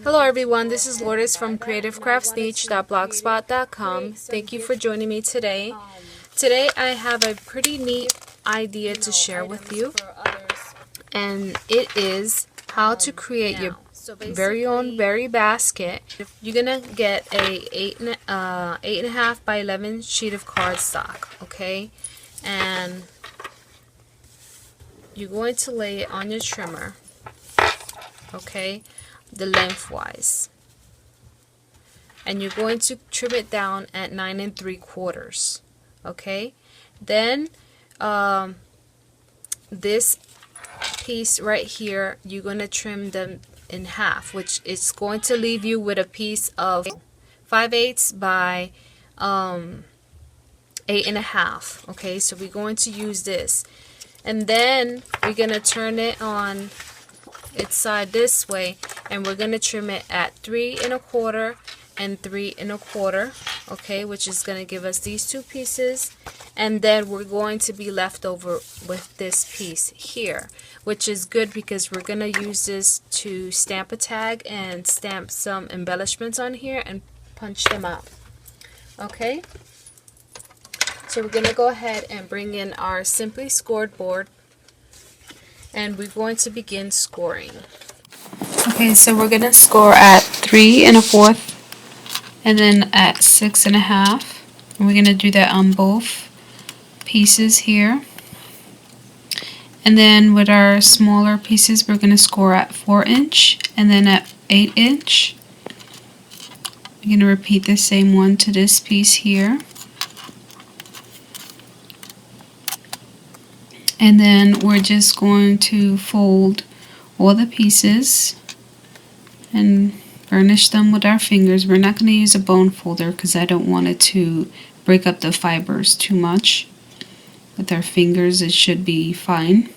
Hello everyone, this is Lourdes from creativecraftsniche.blogspot.com. Thank you for joining me today. Today I have a pretty neat idea to share with you, and it is how to create your very own berry basket. You're gonna get a 8.5 by 11 sheet of cardstock, okay? And you're going to lay it on your trimmer, okay, the lengthwise, and you're going to trim it down at 9 3/4, okay? Then this piece right here, you're going to trim them in half, which is going to leave you with a piece of 5/8 by 8.5, okay? So we're going to use this, and then we're going to turn it on its side this way, and we're going to trim it at 3 1/4 and 3 1/4, okay, which is going to give us these two pieces. And then we're going to be left over with this piece here, which is good because we're going to use this to stamp a tag and stamp some embellishments on here and punch them out, okay? So we're going to go ahead and bring in our Simply Scored board, and we're going to begin scoring. Okay, so we're going to score at 3 1/4 and then at 6 1/2. And we're going to do that on both pieces here. And then with our smaller pieces, we're going to score at 4 inch and then at 8 inch. We're going to repeat the same one to this piece here. And then we're just going to fold all the pieces and burnish them with our fingers. We're not going to use a bone folder because I don't want it to break up the fibers too much. With our fingers it should be fine.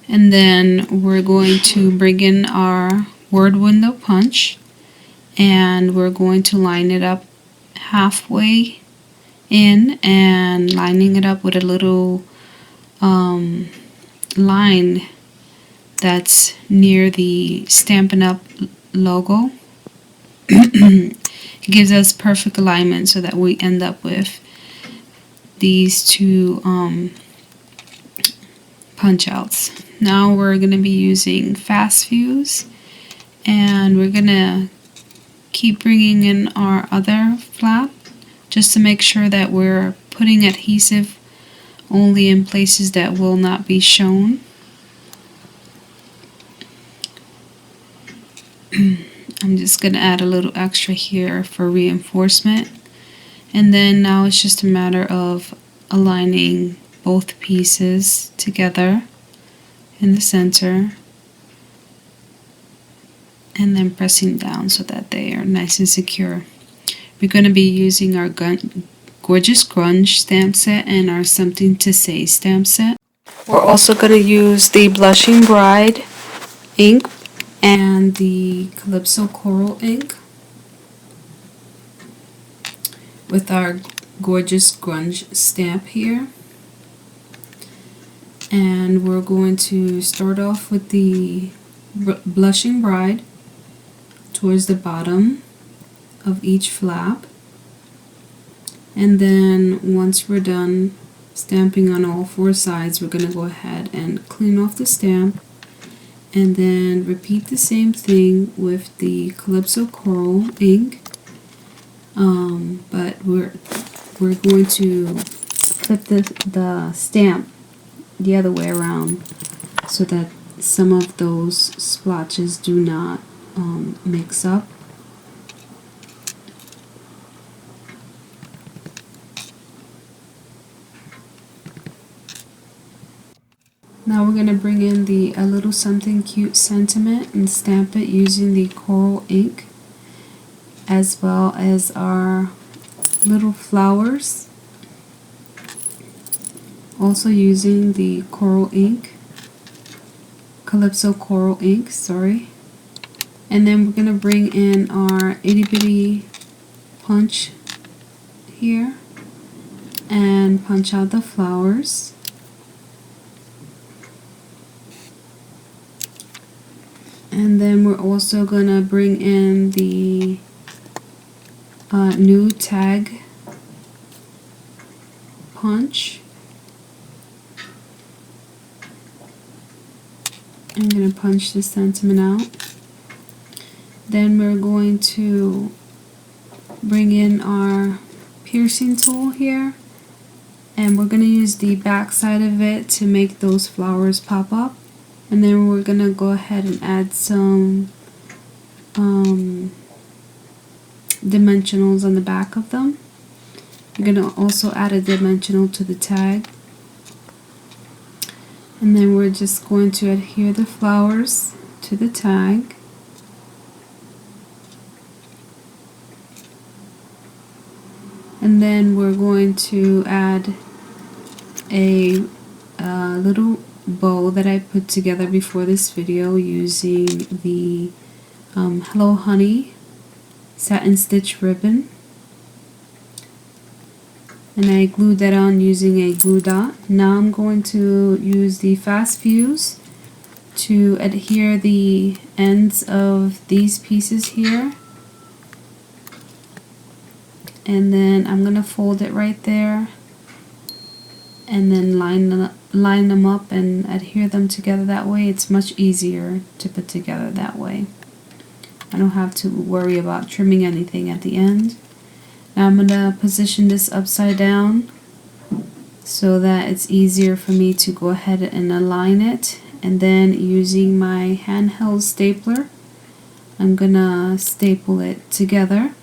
And then we're going to bring in our word window punch, and we're going to line it up halfway in and lining it up with a little line that's near the Stampin' Up logo. It gives us perfect alignment so that we end up with these two punch outs. Now we're going to be using Fast Fuse, and we're going to keep bringing in our other flap just to make sure that we're putting adhesive only in places that will not be shown. I'm just going to add a little extra here for reinforcement, and then now it's just a matter of aligning both pieces together in the center and then pressing down so that they are nice and secure. We're going to be using our Gorgeous Grunge stamp set and our Something to Say stamp set. We're also going to use the Blushing Bride ink and the Calypso Coral ink with our Gorgeous Grunge stamp here. And we're going to start off with the Blushing Bride towards the bottom of each flap, and then once we're done stamping on all 4 sides, we're going to go ahead and clean off the stamp, and then repeat the same thing with the Calypso Coral ink, but we're going to flip the stamp the other way around so that some of those splotches do not mix up. Now we're going to bring in the A Little Something Cute sentiment and stamp it using the coral ink, as well as our little flowers, also using the coral ink, Calypso Coral ink, sorry. And then we're going to bring in our itty bitty punch here and punch out the flowers. And then we're also gonna bring in the new tag punch. I'm gonna punch the sentiment out. Then we're going to bring in our piercing tool here, and we're going to use the back side of it to make those flowers pop up. And then we're going to go ahead and add some dimensionals on the back of them. You're going to also add a dimensional to the tag. And then we're just going to adhere the flowers to the tag. And then we're going to add a little bow that I put together before this video using the Hello Honey satin stitch ribbon, and I glued that on using a glue dot. Now I'm going to use the fast fuse to adhere the ends of these pieces here, and then I'm gonna fold it right there and then line them up and adhere them together. That way it's much easier to put together that way. I don't have to worry about trimming anything at the end. Now I'm gonna position this upside down so that it's easier for me to go ahead and align it, and then using my handheld stapler I'm gonna staple it together.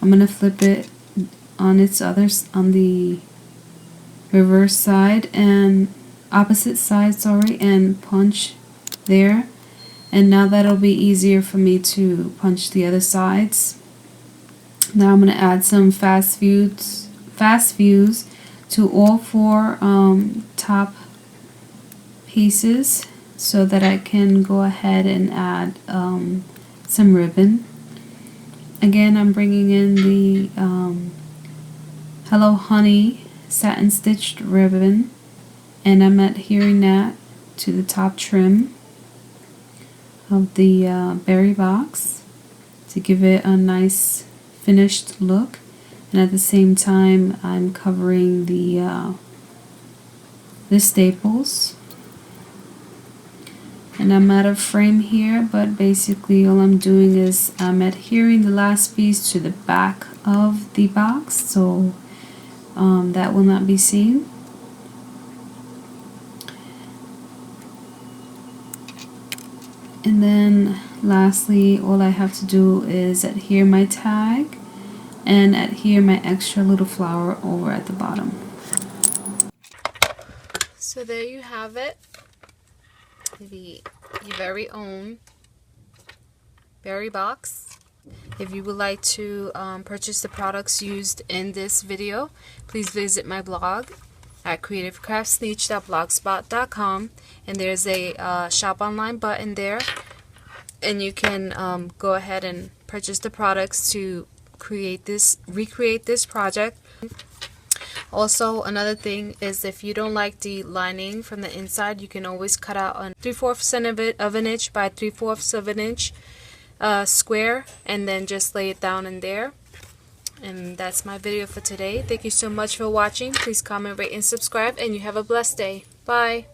I'm gonna flip it on the reverse side and opposite side, sorry, and punch there. And now that'll be easier for me to punch the other sides. Now I'm gonna add some fast fuse to all four top pieces so that I can go ahead and add some ribbon. Again, I'm bringing in the Hello Honey satin stitched ribbon, and I'm adhering that to the top trim of the berry box to give it a nice finished look, and at the same time I'm covering the staples. And I'm out of frame here, but basically all I'm doing is I'm adhering the last piece to the back of the box, so that will not be seen. And then lastly, all I have to do is adhere my tag and adhere my extra little flower over at the bottom. So there you have it. Your very own berry box. If you would like to purchase the products used in this video, please visit my blog at creativecraftsniche.blogspot.com, and there's a shop online button there, and you can go ahead and purchase the products to recreate this project. Also, another thing is, if you don't like the lining from the inside, you can always cut out a 3/4 of an inch by 3/4 of an inch square, and then just lay it down in there. And that's my video for today. Thank you so much for watching. Please comment, rate, and subscribe, and you have a blessed day. Bye.